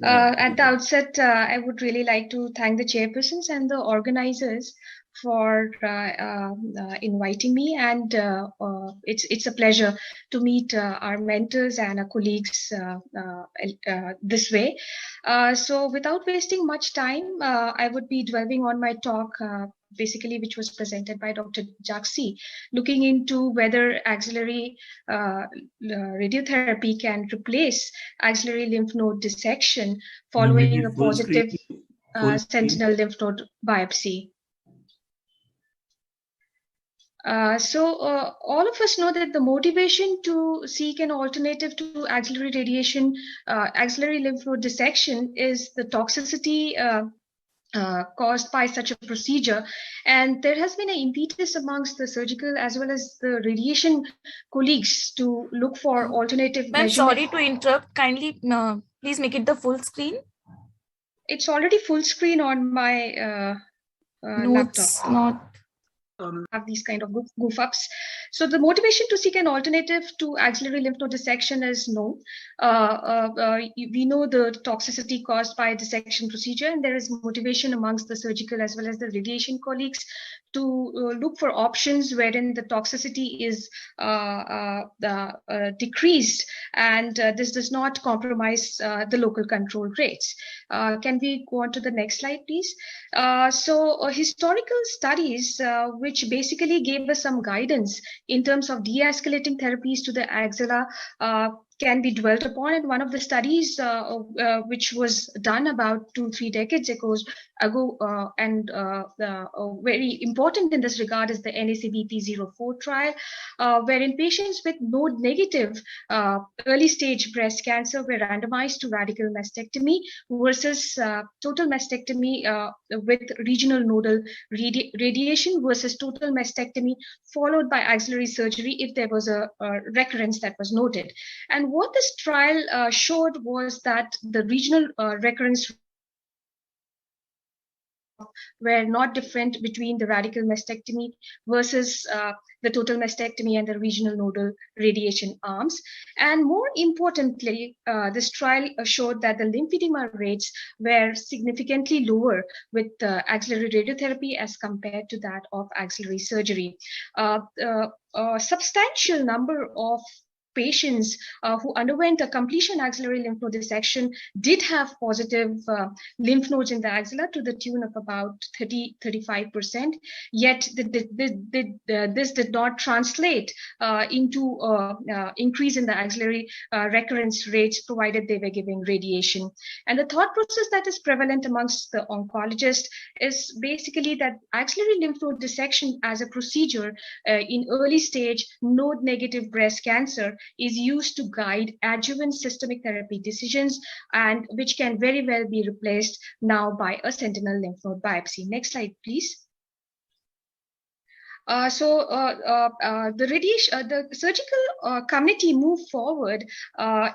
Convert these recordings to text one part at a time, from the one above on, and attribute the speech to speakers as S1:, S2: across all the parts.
S1: At the outset, I would really like to thank the chairpersons and the organizers for inviting me, and it's a pleasure to meet our mentors and our colleagues this way. So without wasting much time, I would be delving on my talk, basically, which was presented by Dr. Jaxi, looking into whether axillary radiotherapy can replace axillary lymph node dissection following a positive sentinel lymph node biopsy. All of us know that the motivation to seek an alternative to axillary radiation, axillary lymph node dissection, is the toxicity caused by such a procedure, and there has been an impetus amongst the surgical as well as the radiation colleagues to look for alternative measurements.
S2: Sorry to interrupt. Kindly, please make it the full screen.
S1: It's already full screen on my
S2: notes,
S1: laptop. Not have these kind of goof ups. So the motivation to seek an alternative to axillary lymph node dissection is known. We know the toxicity caused by dissection procedure, and there is motivation amongst the surgical as well as the radiation colleagues to look for options wherein the toxicity is decreased, and this does not compromise the local control rates. Can we go on to the next slide, please? Historical studies which basically gave us some guidance in terms of de-escalating therapies to the axilla can be dwelt upon. And one of the studies which was done about 2-3 decades ago, and very important in this regard, is the NACBP04 trial, wherein patients with node negative early stage breast cancer were randomized to radical mastectomy versus total mastectomy with regional nodal radiation versus total mastectomy followed by axillary surgery if there was a recurrence that was noted. And what this trial showed was that the regional recurrence were not different between the radical mastectomy versus the total mastectomy and the regional nodal radiation arms. And more importantly, this trial showed that the lymphedema rates were significantly lower with axillary radiotherapy as compared to that of axillary surgery. A substantial number of patients who underwent a completion axillary lymph node dissection did have positive lymph nodes in the axilla to the tune of about 30-35%. Yet this did not translate into increase in the axillary recurrence rates, provided they were giving radiation. And the thought process that is prevalent amongst the oncologists is basically that axillary lymph node dissection as a procedure in early stage node negative breast cancer is used to guide adjuvant systemic therapy decisions, and which can very well be replaced now by a sentinel lymph node biopsy. Next slide, please. The surgical community moved forward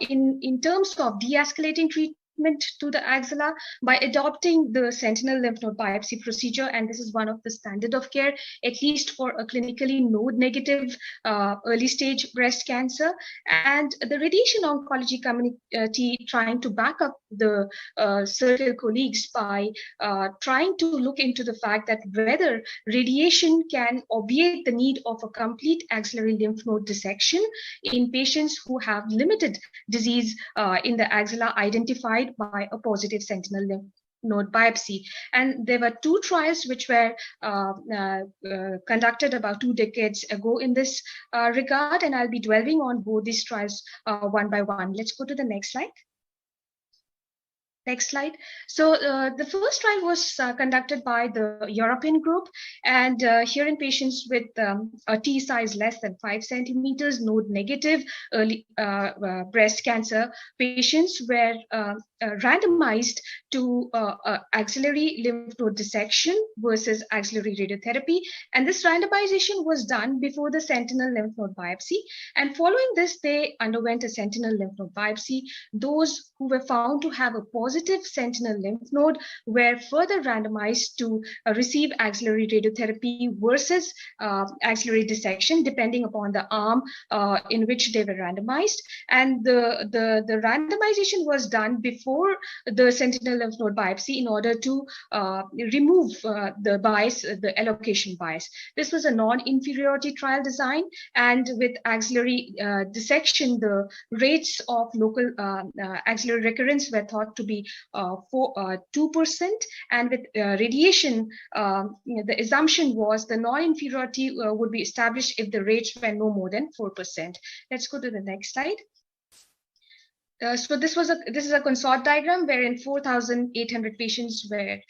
S1: in terms of de-escalating treatment to the axilla by adopting the sentinel lymph node biopsy procedure, and this is one of the standard of care, at least for a clinically node negative early stage breast cancer. And the radiation oncology community trying to back up the surgical colleagues by trying to look into the fact that whether radiation can obviate the need of a complete axillary lymph node dissection in patients who have limited disease in the axilla identified by a positive sentinel lymph node biopsy. And there were 2 trials which were conducted about 2 decades ago in this regard, and I'll be dwelling on both these trials one by one. Let's go to the next slide. Next slide. So the first trial was conducted by the European group, and here in patients with a T size less than 5 centimeters, node negative early breast cancer, patients were randomized to axillary lymph node dissection versus axillary radiotherapy. And this randomization was done before the sentinel lymph node biopsy. And following this, they underwent a sentinel lymph node biopsy. Those who were found to have a positive sentinel lymph node were further randomized to receive axillary radiotherapy versus axillary dissection, depending upon the arm in which they were randomized. And the randomization was done before before the sentinel lymph node biopsy in order to remove the bias, the allocation bias. This was a non-inferiority trial design, and with axillary dissection, the rates of local axillary recurrence were thought to be 2%, and with radiation, the assumption was the non-inferiority would be established if the rates were no more than 4%. Let's go to the next slide. So this is a consort diagram wherein 4,800 patients were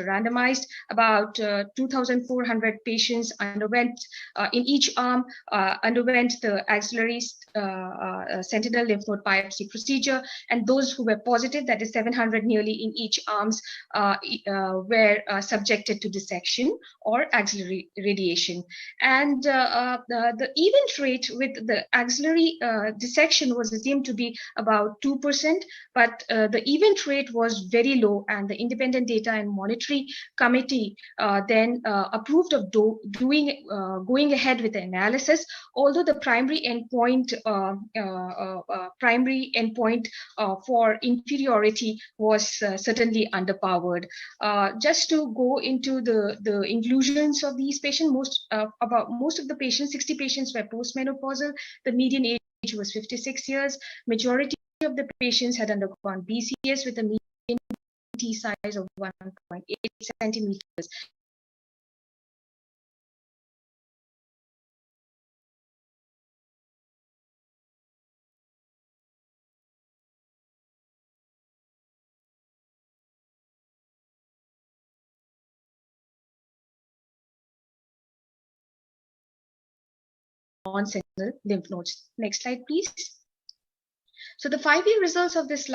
S1: randomized. About 2,400 patients underwent in each arm underwent the axillary sentinel lymph node biopsy procedure, and those who were positive, that is 700 nearly in each arms, were subjected to dissection or axillary radiation. And the event rate with the axillary dissection was assumed to be about 2%, but the event rate was very low, and the Independent Data and Monitoring Committee then approved of going ahead with the analysis, although the primary endpoint for inferiority was certainly underpowered. Just to go into the inclusions of these patients, most of the patients, 60 patients, were postmenopausal. The median age was 56 years. Majority of the patients had undergone BCS with a median T size of 1.8 centimeters. Non-sentinel lymph nodes. Next slide, please. So the 5-year results of this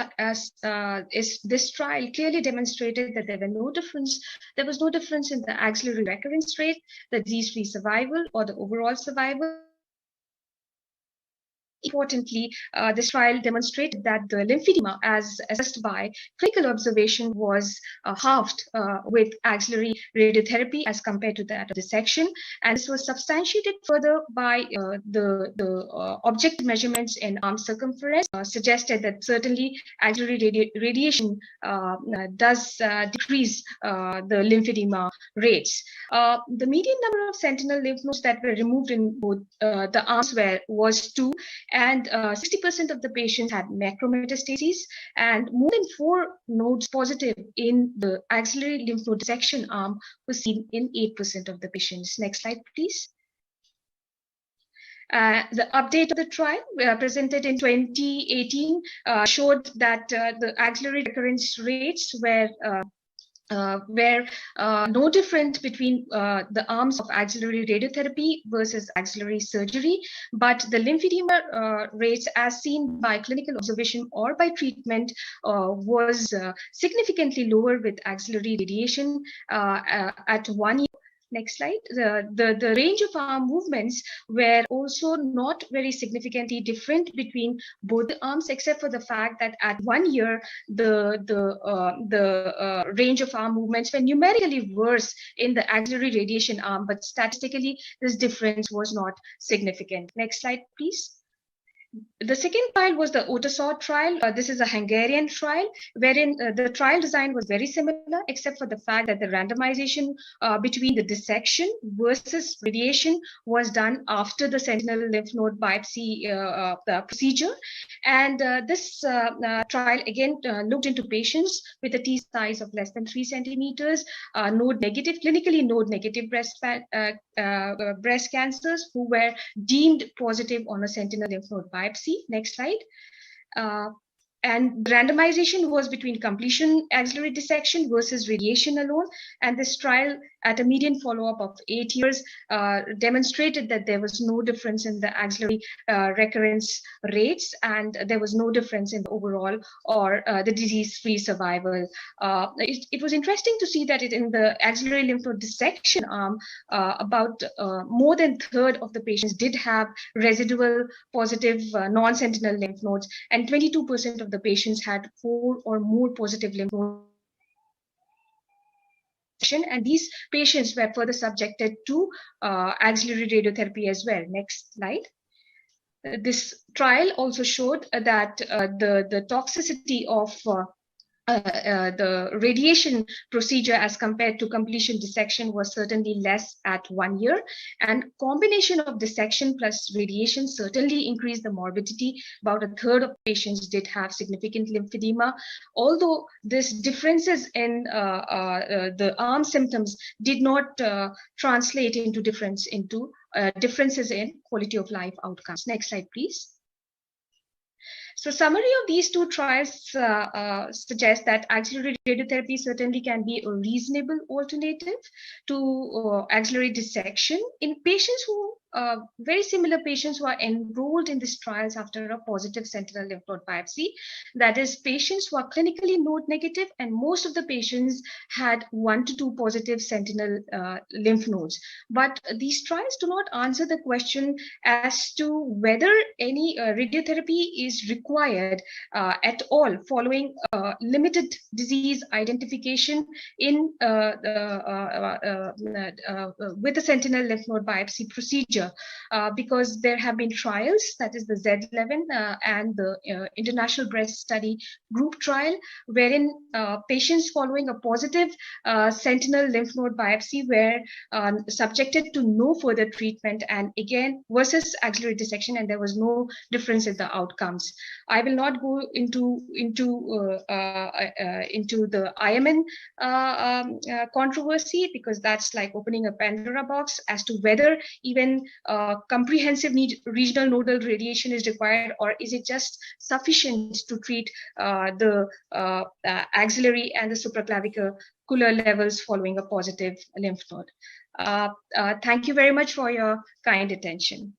S1: trial clearly demonstrated that there was no difference in the axillary recurrence rate, the disease-free survival, or the overall survival. Importantly, this trial demonstrated that the lymphedema, as assessed by clinical observation, was halved with axillary radiotherapy as compared to that of dissection, and this was substantiated further by the objective measurements in arm circumference, suggested that certainly axillary radiation does decrease the lymphedema rates. The median number of sentinel lymph nodes that were removed in both the arms was 2, and 60% of the patients had macrometastases, and more than 4 nodes positive in the axillary lymph node dissection arm was seen in 8% of the patients. Next slide, please. The update of the trial presented in 2018 showed that the axillary recurrence rates were no different between the arms of axillary radiotherapy versus axillary surgery, but the lymphedema rates as seen by clinical observation or by treatment was significantly lower with axillary radiation at 1 year. Next slide. The range of arm movements were also not very significantly different between both the arms, except for the fact that at 1 year, the range of arm movements were numerically worse in the axillary radiation arm, but statistically, this difference was not significant. Next slide, please. The second trial was the OTASOR trial. This is a Hungarian trial wherein the trial design was very similar, except for the fact that the randomization between the dissection versus radiation was done after the sentinel lymph node biopsy procedure. And this trial again looked into patients with a T size of less than 3 centimeters, node negative, clinically node negative breast cancers who were deemed positive on a sentinel lymph node biopsy. Next slide. And randomization was between completion axillary dissection versus radiation alone. And this trial, at a median follow-up of 8 years, demonstrated that there was no difference in the axillary recurrence rates, and there was no difference in the overall or the disease-free survival. It was interesting to see that in the axillary lymph node dissection arm, about more than a third of the patients did have residual positive non-sentinel lymph nodes, and 22% of the patients had 4 or more positive lymph nodes. And these patients were further subjected to axillary radiotherapy as well. Next slide. this trial also showed that the toxicity of the radiation procedure as compared to completion dissection was certainly less at 1 year, and combination of dissection plus radiation certainly increased the morbidity. About a third of patients did have significant lymphedema, although these differences in the arm symptoms did not translate into differences in quality of life outcomes. Next slide, please. So summary of these two trials suggests that axillary radiotherapy certainly can be a reasonable alternative to axillary dissection in patients who very similar patients who are enrolled in these trials after a positive sentinel lymph node biopsy. That is, patients who are clinically node negative, and most of the patients had 1 to 2 positive sentinel lymph nodes. But these trials do not answer the question as to whether any radiotherapy is required at all following limited disease identification in with a sentinel lymph node biopsy procedure. Because there have been trials, that is the Z11 and the International Breast Study group trial, wherein patients following a positive sentinel lymph node biopsy were subjected to no further treatment, and again versus axillary dissection, and there was no difference in the outcomes. I will not go into the IMN controversy, because that's like opening a Pandora box as to whether even comprehensive regional nodal radiation is required, or is it just sufficient to treat the axillary and the supraclavicular levels following a positive lymph node. Thank you very much for your kind attention.